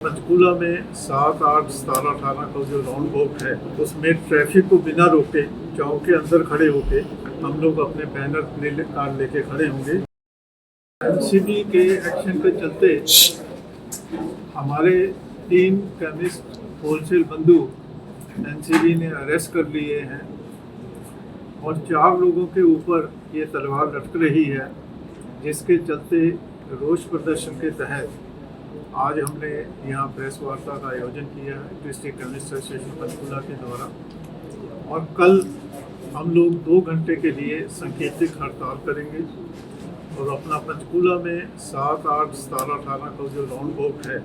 पंचकूला में 7, 8, 17, 18 का जो राउंड वॉक है उसमें ट्रैफिक को बिना रोके चौक के अंदर खड़े होके हम लोग अपने बैनर कार्ड लेके खड़े होंगे। एनसीबी के एक्शन के चलते हमारे 3 केमिस्ट होलसेल बंधु एनसीबी ने अरेस्ट कर लिए हैं और 4 लोगों के ऊपर ये तलवार लटक रही है, जिसके चलते रोष प्रदर्शन के तहत आज हमने यहाँ प्रेस वार्ता का आयोजन किया है डिस्ट्रिक्ट केमिस्ट एसोसिएशन पंचकूला के द्वारा। और कल हम लोग 2 घंटे के लिए सांकेतिक हड़ताल करेंगे और अपना पंचकूला में 7, 8, 17, 18 का जो राउंड वॉक है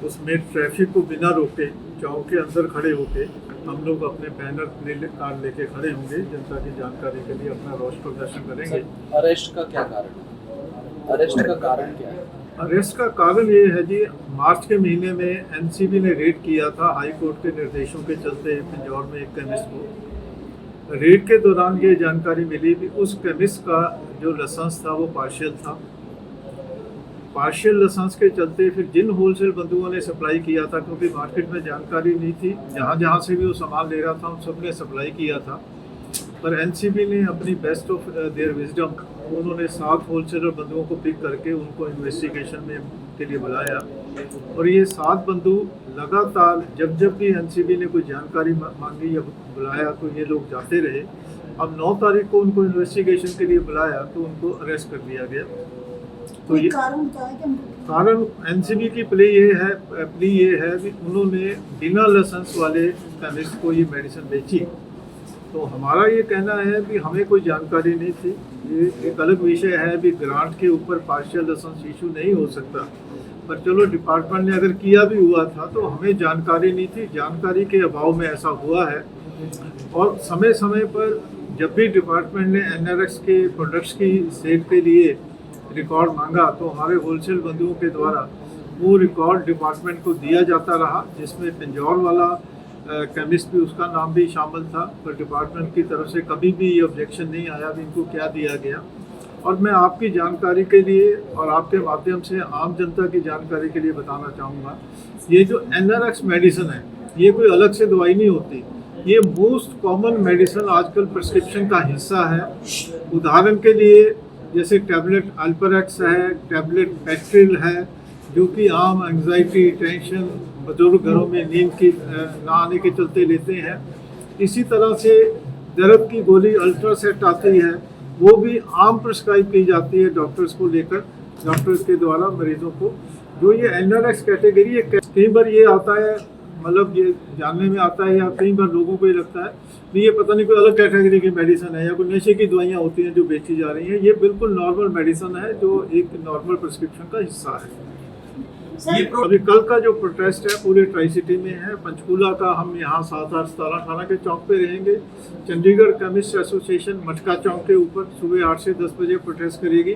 उसमें ट्रैफिक को बिना रोके चौक के अंदर खड़े होके हम लोग अपने बैनर कार्ड लेके खड़े होंगे। जनता की जानकारी के लिए अपना रोष प्रदर्शन करेंगे। अरेस्ट का क्या कारण है? अरेस्ट का कारण क्या है? अरेस्ट का कारण ये है जी, मार्च के महीने में एनसीबी ने रेड किया था हाई कोर्ट के निर्देशों के चलते पिंजौर में एक केमिस्ट को। रेड के दौरान ये जानकारी मिली कि उस केमिस्ट का जो लाइसेंस था वो पार्शियल था। पार्शियल लाइसेंस के चलते फिर जिन होलसेल बंधुओं ने सप्लाई किया था, क्योंकि मार्केट में जानकारी नहीं थी, जहाँ से भी वो सामान ले रहा था उन सब ने सप्लाई किया था। पर एनसीबी ने अपनी बेस्ट ऑफ देयर विजडम उन्होंने 7 होलसेलर बंधुओं को पिक करके उनको इन्वेस्टिगेशन में के लिए बुलाया और ये 7 बंधु लगातार जब भी एनसीबी ने कोई जानकारी मांगी या बुलाया तो ये लोग जाते रहे। अब 9 तारीख को उनको इन्वेस्टिगेशन के लिए बुलाया तो उनको अरेस्ट कर लिया गया। तो ये कारण क्या है? कारण एनसीबी की प्ली ये है कि उन्होंने बिना लाइसेंस वाले केमिस्ट को ये मेडिसिन बेची। तो हमारा ये कहना है कि हमें कोई जानकारी नहीं थी। ये एक अलग विषय है भी, ग्रांट के ऊपर पार्शियल लाइसेंस इशू नहीं हो सकता, पर चलो डिपार्टमेंट ने अगर किया भी हुआ था तो हमें जानकारी नहीं थी। जानकारी के अभाव में ऐसा हुआ है। और समय समय पर जब भी डिपार्टमेंट ने एनआरएक्स के प्रोडक्ट्स की सेल के लिए रिकॉर्ड मांगा तो हमारे होलसेल बंधुओं के द्वारा वो रिकॉर्ड डिपार्टमेंट को दिया जाता रहा, जिसमें पिंजौर वाला केमिस्ट भी, उसका नाम भी शामिल था। पर डिपार्टमेंट की तरफ से कभी भी ये ऑब्जेक्शन नहीं आया कि इनको क्या दिया गया। और मैं आपकी जानकारी के लिए और आपके माध्यम से आम जनता की जानकारी के लिए बताना चाहूँगा, ये जो एनआरएक्स मेडिसिन है ये कोई अलग से दवाई नहीं होती। ये मोस्ट कॉमन मेडिसिन आजकल प्रिस्क्रिप्शन का हिस्सा है। उदाहरण के लिए जैसे टैबलेट अल्परेक्स है, टैबलेट पेट्रिल है, जो कि आम एंग्जाइटी, टेंशन, बुजुर्ग घरों में नींद की ना आने के चलते लेते हैं। इसी तरह से दर्द की गोली अल्ट्रासेट आती है, वो भी आम प्रिस्क्राइब की जाती है डॉक्टर्स को लेकर, डॉक्टर्स के द्वारा मरीजों को। जो ये एनआरएक्स कैटेगरी है, कई बार ये आता है, मतलब ये जानने में आता है या कई बार लोगों को ये लगता है कि ये पता नहीं कोई अलग कैटेगरी की मेडिसिन है या कोई नशे की दवाइयाँ होती हैं जो बेची जा रही हैं। ये बिल्कुल नॉर्मल मेडिसिन है जो एक नॉर्मल प्रिस्क्रिप्शन का हिस्सा है। ये अभी कल का जो प्रोटेस्ट है पूरे ट्राई सिटी में है। पंचकूला का हम यहाँ 7, 8, 17, 18 के चौक पे रहेंगे। चंडीगढ़ केमिस्ट एसोसिएशन मटका चौक के ऊपर सुबह 8 से 10 बजे प्रोटेस्ट करेगी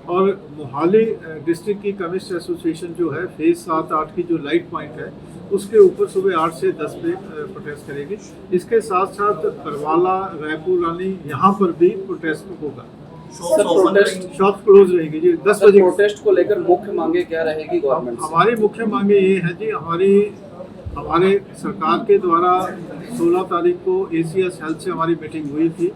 और मोहाली डिस्ट्रिक्ट की केमिस्ट एसोसिएशन जो है फेज 7, 8 की जो लाइट पॉइंट है उसके ऊपर सुबह 8 से 10 बजे प्रोटेस्ट करेगी। इसके साथ साथ करवाला, रायपुर, रानी यहाँ पर भी प्रोटेस्ट होगा। शॉप क्लोज रहेगी जी 10 बजे। प्रोटेस्ट को लेकर मुख्य मांगे क्या रहेगी गवर्नमेंट से? हमारी मुख्य मांगे ये है जी, हमारे सरकार के द्वारा 16 तारीख को एसीएस हेल्थ से हमारी मीटिंग हुई थी।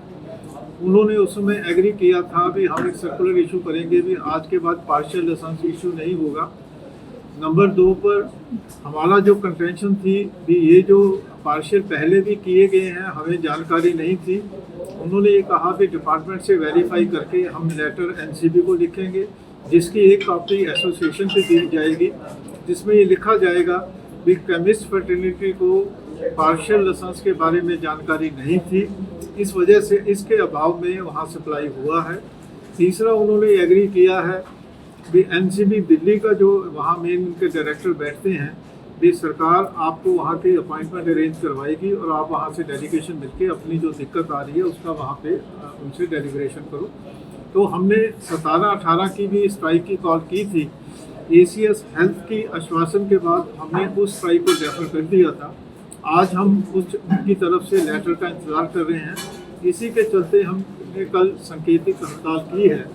उन्होंने उसमें एग्री किया था भी हम एक सर्कुलर इशू करेंगे भी आज के बाद पार्शियल लाइसेंस इशू नहीं होगा। नंबर 2 पर हमारा जो कंटेंशन थी भी, ये जो पार्शियल पहले भी किए गए हैं हमें जानकारी नहीं थी। उन्होंने ये कहा कि डिपार्टमेंट से वेरीफाई करके हम लेटर एनसीबी को लिखेंगे, जिसकी एक कॉपी एसोसिएशन से दी जाएगी, जिसमें ये लिखा जाएगा कि केमिस्ट फ्रेटर्निटी को पार्शियल लाइसेंस के बारे में जानकारी नहीं थी, इस वजह से इसके अभाव में वहाँ सप्लाई हुआ है। तीसरा उन्होंने एग्री किया है कि एनसीबी दिल्ली का जो वहाँ मेन उनके डायरेक्टर बैठते हैं भी, सरकार आपको वहाँ की अपॉइंटमेंट अरेंज करवाएगी और आप वहाँ से डेलीगेशन मिलके अपनी जो दिक्कत आ रही है उसका वहाँ पे उनसे डेलीब्रेशन करो। तो हमने 17, 18 की भी स्ट्राइक की कॉल की थी। एसीएस हेल्थ की आश्वासन के बाद हमने उस स्ट्राइक को रेफर कर दिया था। आज हम उनकी तरफ से लेटर का इंतज़ार कर रहे हैं। इसी के चलते हमने कल सांकेतिक हड़ताल की है।